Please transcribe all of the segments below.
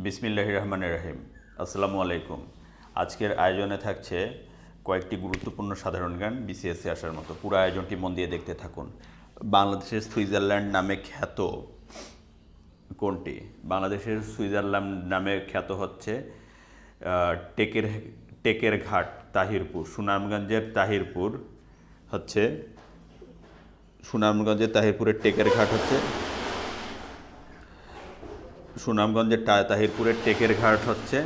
বিসমিল্লাহির রহমানির রহিম। আসসালামু আলাইকুম। আজকের আয়োজনে থাকছে কয়েকটি গুরুত্বপূর্ণ সাধারণ জ্ঞান বিসিএসসি আসার মতো। পুরো আয়োজনটি মন দিয়ে দেখতে থাকুন। বাংলাদেশের সুইজারল্যান্ড নামে খ্যাত কোনটি? বাংলাদেশের সুইজারল্যান্ড নামে খ্যাত হচ্ছে টেকের টেকের ঘাট, তাহিরপুর। সুনামগঞ্জের তাহিরপুরের টেকের ঘাট হচ্ছে তাহিরপুরের টেকের ঘাট হচ্ছে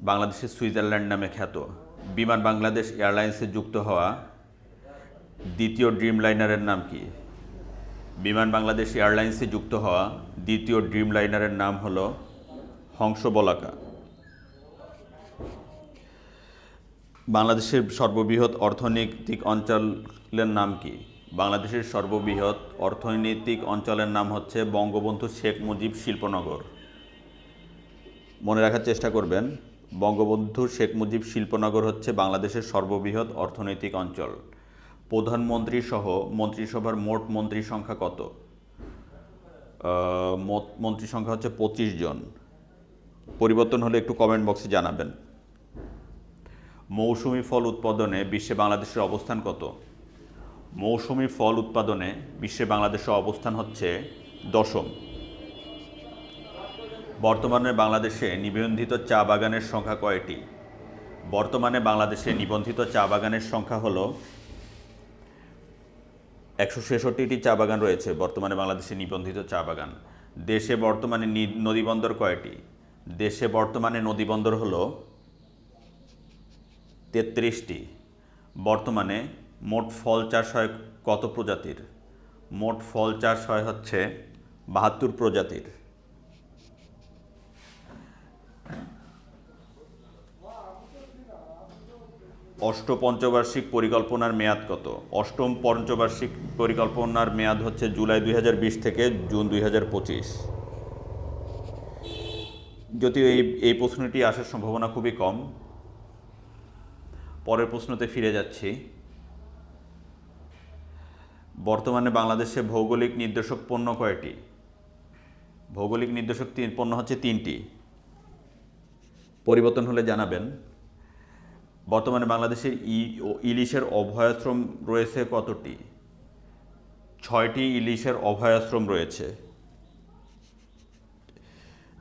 বাংলাদেশের সুইজারল্যান্ড নামে খ্যাত। বিমান বাংলাদেশ এয়ারলাইন্সে যুক্ত হওয়া দ্বিতীয় ড্রিম লাইনারের নাম কি? বিমান বাংলাদেশ এয়ারলাইন্সে যুক্ত হওয়া দ্বিতীয় ড্রিম লাইনারের নাম হলো হংসবলাকা। বাংলাদেশের সর্ববৃহৎ অর্থনৈতিক অঞ্চলের নাম কি? বাংলাদেশের সর্ববৃহৎ অর্থনৈতিক অঞ্চলের নাম হচ্ছে বঙ্গবন্ধু শেখ মুজিব শিল্পনগর। মনে রাখার চেষ্টা করবেন, বঙ্গবন্ধু শেখ মুজিব শিল্পনগর হচ্ছে বাংলাদেশের সর্ববৃহৎ অর্থনৈতিক অঞ্চল। প্রধানমন্ত্রী সহ মন্ত্রিসভার মোট মন্ত্রী সংখ্যা কত? মন্ত্রী সংখ্যা হচ্ছে 25 জন। পরিবর্তন হলে একটু কমেন্ট বক্সে জানাবেন। মৌসুমি ফল উৎপাদনে বিশ্বে বাংলাদেশের অবস্থান কত? মৌসুমি ফল উৎপাদনে বিশ্বে বাংলাদেশের অবস্থান হচ্ছে 10ম। বর্তমানে বাংলাদেশে নিবন্ধিত চা বাগানের সংখ্যা কয়টি? বর্তমানে বাংলাদেশে নিবন্ধিত চা বাগানের সংখ্যা হলো 166টি চা বাগান রয়েছে বর্তমানে বাংলাদেশে নিবন্ধিত চা বাগান। দেশে বর্তমানে নদীবন্দর কয়টি? দেশে বর্তমানে নদীবন্দর হলো 33টি। বর্তমানে মোট ফল চাষ হয় কত প্রজাতির? মোট ফল চাষ হয় হচ্ছে 72 প্রজাতির। অষ্টম পঞ্চবার্ষিক পরিকল্পনার মেয়াদ কত? অষ্টম পঞ্চবার্ষিক পরিকল্পনার মেয়াদ হচ্ছে জুলাই 2020 থেকে জুন 2025। যদিও এই প্রশ্নটি আসার সম্ভাবনা খুবই কম। পরের প্রশ্নতে ফিরে যাচ্ছি। বর্তমানে বাংলাদেশে ভৌগোলিক নির্দেশক পণ্য কয়টি? ভৌগোলিক নির্দেশক পণ্য হচ্ছে 3টি। পরিবর্তন হলে জানাবেন। বর্তমানে বাংলাদেশের ইলিশের অভয়াশ্রম রয়েছে কতটি? 6টি ইলিশের অভয়াশ্রম রয়েছে।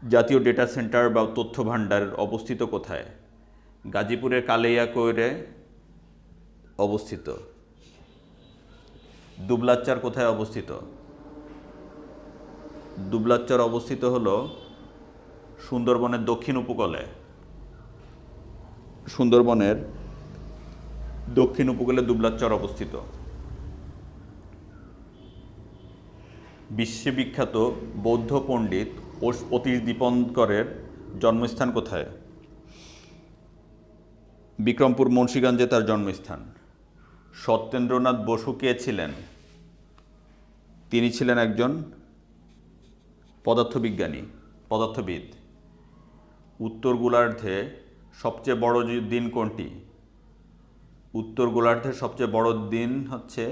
জাতীয় ডেটা সেন্টার বা তথ্য ভাণ্ডার অবস্থিত কোথায়? গাজীপুরের কালিয়াকৈরে অবস্থিত। দুবলাচ্চার কোথায় অবস্থিত? দুবলাচ্চার অবস্থিত হলো সুন্দরবনের দক্ষিণ উপকূলে। সুন্দরবনের দক্ষিণ উপকূলে দুবলাচ্চার অবস্থিত। বিশ্ববিখ্যাত বৌদ্ধ পণ্ডিত অতীশ দীপঙ্করের জন্মস্থান কোথায়? বিক্রমপুর মুন্সিগঞ্জে তার জন্মস্থান। সত্যেন্দ্রনাথ বসু কে ছিলেন? তিনি ছিলেন একজন পদার্থবিদ। উত্তর গোলার্ধে সবচেয়ে বড় দিন কোনটি? উত্তর গোলার্ধের সবচেয়ে বড় দিন হচ্ছে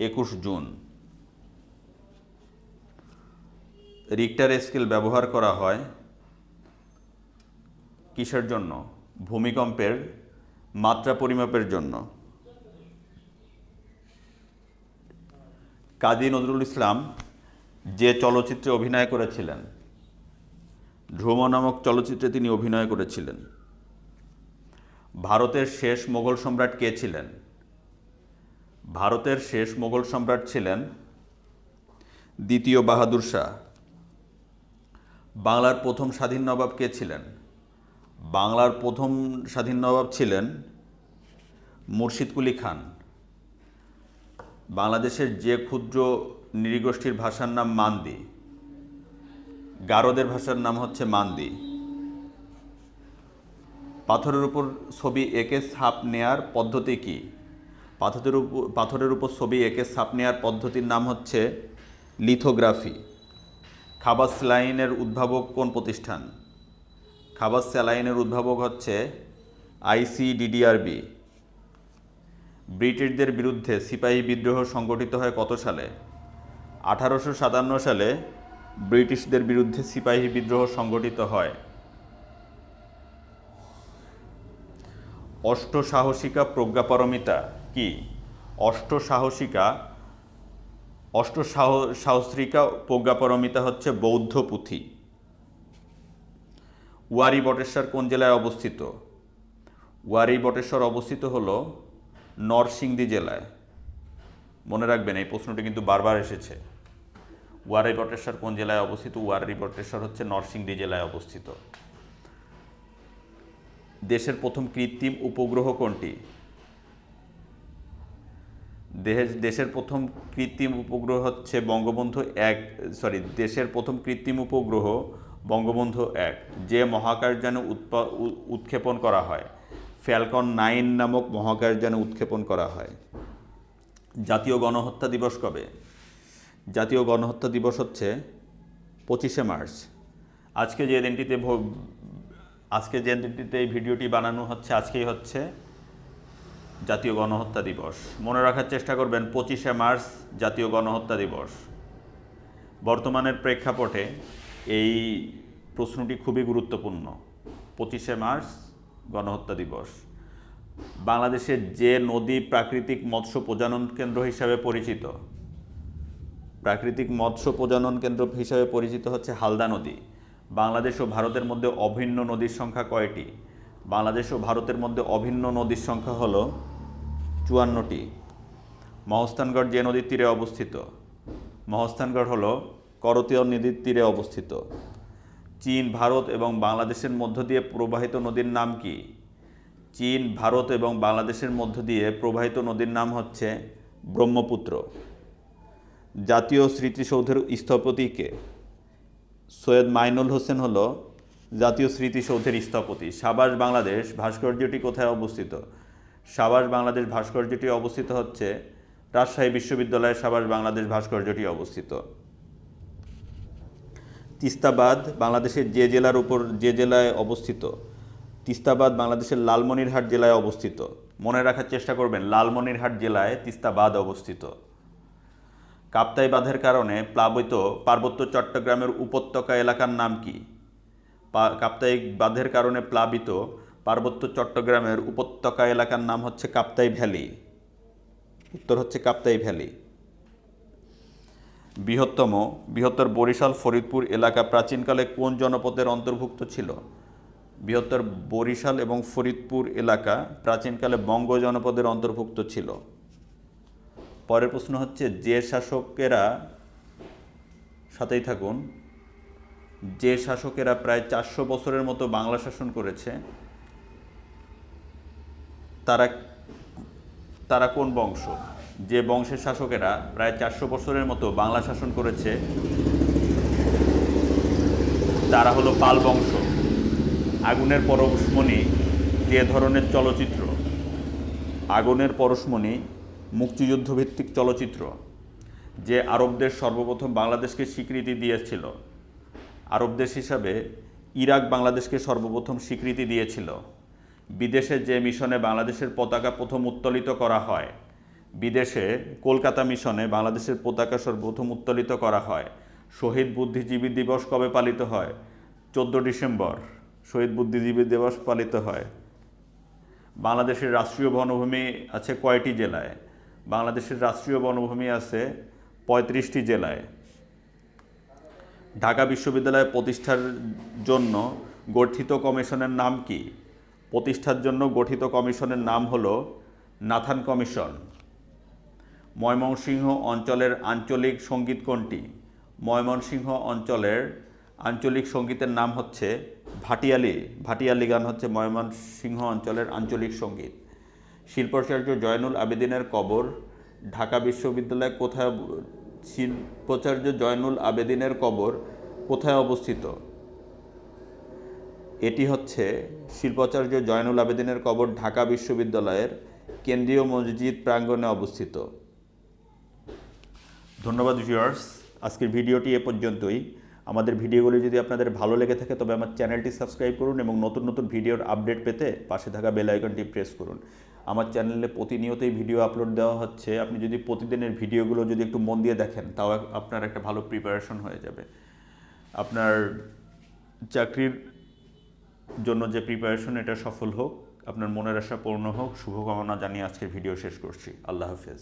21 জুন। রিক্টার স্কেল ব্যবহার করা হয় কিসের জন্য? ভূমিকম্পের মাত্রা পরিমাপের জন্য। কাজী নজরুল ইসলাম যে চলচ্চিত্রে অভিনয় করেছিলেন, ধ্রুব নামক চলচ্চিত্রে তিনি অভিনয় করেছিলেন। ভারতের শেষ মোগল সম্রাট কে ছিলেন? ভারতের শেষ মোগল সম্রাট ছিলেন দ্বিতীয় বাহাদুর শাহ। বাংলার প্রথম স্বাধীন নবাব কে ছিলেন? বাংলার প্রথম স্বাধীন নবাব ছিলেন মুর্শিদ কুলি খান। বাংলাদেশের যে ক্ষুদ্র নৃগোষ্ঠীর ভাষার নাম মান্দি। গারোদের ভাষার নাম হচ্ছে মান্দি। পাথরের উপর ছবি এঁকে ছাপ নেয়ার পদ্ধতি কি? পাথরের উপর ছবি এঁকে ছাপ নেয়ার পদ্ধতির নাম হচ্ছে লিথোগ্রাফি। খাবার স্যালাইনের উদ্ভাবক কোন প্রতিষ্ঠান? খাবার স্যালাইনের উদ্ভাবক হচ্ছে ICDDRB। ব্রিটিশদের বিরুদ্ধে সিপাহী বিদ্রোহ সংগঠিত হয় কত সালে? 1857 সালে ব্রিটিশদের বিরুদ্ধে সিপাহী বিদ্রোহ সংগঠিত হয়? অষ্টসাহসিকা প্রজ্ঞাপারমিতা কি? অষ্টসাহস্রিকা প্রজ্ঞাপারমিতা হচ্ছে বৌদ্ধ পুঁথি। ওয়ারী বটেশ্বর কোন জেলায় অবস্থিত? ওয়ারী বটেশ্বর অবস্থিত হলো নরসিংদী জেলায়। মনে রাখবেন, এই প্রশ্নটি কিন্তু বারবার এসেছে। ওয়ারী বটেশ্বর কোন জেলায় অবস্থিত? ওয়ারী বটেশ্বর হচ্ছে নরসিংদী জেলায় অবস্থিত। দেশের প্রথম কৃত্রিম উপগ্রহ কোনটি? দেশের প্রথম কৃত্রিম উপগ্রহ হচ্ছে দেশের প্রথম কৃত্রিম উপগ্রহ বঙ্গবন্ধু 1, যে মহাকাশযানে উৎক্ষেপণ করা হয়। ফ্যালকন 9 নামক মহাকাশযানে উৎক্ষেপণ করা হয়। জাতীয় গণহত্যা দিবস কবে? জাতীয় গণহত্যা দিবস হচ্ছে 25শে মার্চ। আজকে যে দিনটিতে এই ভিডিওটি বানানো হচ্ছে, আজকেই হচ্ছে জাতীয় গণহত্যা দিবস। মনে রাখার চেষ্টা করবেন, 25শে মার্চ জাতীয় গণহত্যা দিবস। বর্তমানের প্রেক্ষাপটে এই প্রশ্নটি খুবই গুরুত্বপূর্ণ। 25শে মার্চ গণহত্যা দিবস। বাংলাদেশের যে নদী প্রাকৃতিক মৎস্য প্রজনন কেন্দ্র হিসাবে পরিচিত? প্রাকৃতিক মৎস্য প্রজনন কেন্দ্র হিসাবে পরিচিত হচ্ছে হালদা নদী। বাংলাদেশ ও ভারতের মধ্যে অভিন্ন নদীর সংখ্যা কয়টি? বাংলাদেশ ও ভারতের মধ্যে অভিন্ন নদীর সংখ্যা হলো 54টি। মহস্থানগড় যে নদীর তীরে অবস্থিত? মহস্থানগড় হলো করতীয় নদীর তীরে অবস্থিত। চীন, ভারত এবং বাংলাদেশের মধ্য দিয়ে প্রবাহিত নদীর নাম কি? চীন, ভারত এবং বাংলাদেশের মধ্য দিয়ে প্রবাহিত নদীর নাম হচ্ছে ব্রহ্মপুত্র। জাতীয় স্মৃতিসৌধের স্থপতি কে? সৈয়দ মাইনুল হোসেন হলো জাতীয় স্মৃতিসৌধের স্থপতি। সাবাস বাংলাদেশ ভাস্কর্যটি কোথায় অবস্থিত? সাবাস বাংলাদেশ ভাস্কর্যটি অবস্থিত হচ্ছে রাজশাহী বিশ্ববিদ্যালয়ে। সাবাস বাংলাদেশ ভাস্কর্যটি অবস্থিত। তিস্তাবাদ বাংলাদেশের যে জেলায় অবস্থিত? তিস্তাবাদ বাংলাদেশের লালমনিরহাট জেলায় অবস্থিত। মনে রাখার চেষ্টা করবেন, লালমনিরহাট জেলায় তিস্তাবাদ অবস্থিত। কাপ্তাই বাঁধের কারণে প্লাবিত পার্বত্য চট্টগ্রামের উপত্যকা এলাকার নাম কি? কাপ্তাই বাঁধের কারণে প্লাবিত পার্বত্য চট্টগ্রামের উপত্যকা এলাকার নাম হচ্ছে কাপ্তাই ভ্যালি। উত্তর হচ্ছে কাপ্তাই ভ্যালি। বৃহত্তর বরিশাল ফরিদপুর এলাকা প্রাচীনকালে কোন জনপদের অন্তর্ভুক্ত ছিল? বৃহত্তর বরিশাল এবং ফরিদপুর এলাকা প্রাচীনকালে বঙ্গ জনপদের অন্তর্ভুক্ত ছিল। পরের প্রশ্ন হচ্ছে, যে শাসকেরা প্রায় 400 বছরের মতো বাংলা শাসন করেছে তারা কোন বংশ? যে বংশের শাসকেরা প্রায় 400 বছরের মতো বাংলা শাসন করেছে তারা হলো পাল বংশ। আগুনের পরশমণি যে ধরনের চলচ্চিত্র? আগুনের পরশমণি মুক্তিযুদ্ধভিত্তিক চলচ্চিত্র। যে আরব দেশ সর্বপ্রথম বাংলাদেশকে স্বীকৃতি দিয়েছিল? আরব দেশ হিসাবে ইরাক বাংলাদেশকে সর্বপ্রথম স্বীকৃতি দিয়েছিল। বিদেশে যে মিশনে বাংলাদেশের পতাকা প্রথম উত্তোলিত করা হয়? বিদেশে কলকাতা মিশনে বাংলাদেশের পতাকা সর্বপ্রথম উত্তোলিত করা হয়। শহীদ বুদ্ধিজীবী দিবস কবে পালিত হয়? 14 ডিসেম্বর শহীদ বুদ্ধিজীবী দিবস পালিত হয়। বাংলাদেশের রাষ্ট্রীয় বনভূমি আছে কয়টি জেলায়? বাংলাদেশের রাষ্ট্রীয় বনভূমি আছে 35টি জেলায়। ঢাকা বিশ্ববিদ্যালয় প্রতিষ্ঠার জন্য গঠিত কমিশনের নাম কি? প্রতিষ্ঠার জন্য গঠিত কমিশনের নাম হলো নাথান কমিশন। ময়মনসিংহ অঞ্চলের আঞ্চলিক সঙ্গীত কোনটি? ময়মনসিংহ অঞ্চলের আঞ্চলিক সঙ্গীতের নাম হচ্ছে ভাটিয়ালি। ভাটিয়ালি গান হচ্ছে ময়মনসিংহ অঞ্চলের আঞ্চলিক সঙ্গীত। শিল্পাচার্য জয়নুল আবেদিনের কবর ঢাকা বিশ্ববিদ্যালয়ে কোথায়? শিল্পাচার্য জয়নুল আবেদিনের কবর কোথায় অবস্থিত? এটি হচ্ছে শিল্পাচার্য জয়নুল আবেদিনের কবর ঢাকা বিশ্ববিদ্যালয়ের কেন্দ্রীয় মসজিদ প্রাঙ্গণে অবস্থিত। ধন্যবাদ ভিউয়ার্স, আজকের ভিডিওটি এ পর্যন্তই। আমাদের ভিডিওগুলি যদি আপনাদের ভালো লেগে থাকে তবে আমার চ্যানেলটি সাবস্ক্রাইব করুন এবং নতুন নতুন ভিডিওর আপডেট পেতে পাশে থাকা বেল আইকনটি প্রেস করুন। আমার চ্যানেলে প্রতিনিয়তই ভিডিও আপলোড দেওয়া হচ্ছে। আপনি যদি প্রতিদিনের ভিডিওগুলো যদি একটু মন দিয়ে দেখেন তাও আপনার একটা ভালো প্রিপারেশন হয়ে যাবে। আপনার চাকরির জন্য যে প্রিপারেশন এটা সফল হোক, আপনার মনের আশা পূর্ণ হোক, শুভকামনা জানিয়ে আজকের ভিডিও শেষ করছি। আল্লাহ হাফেজ।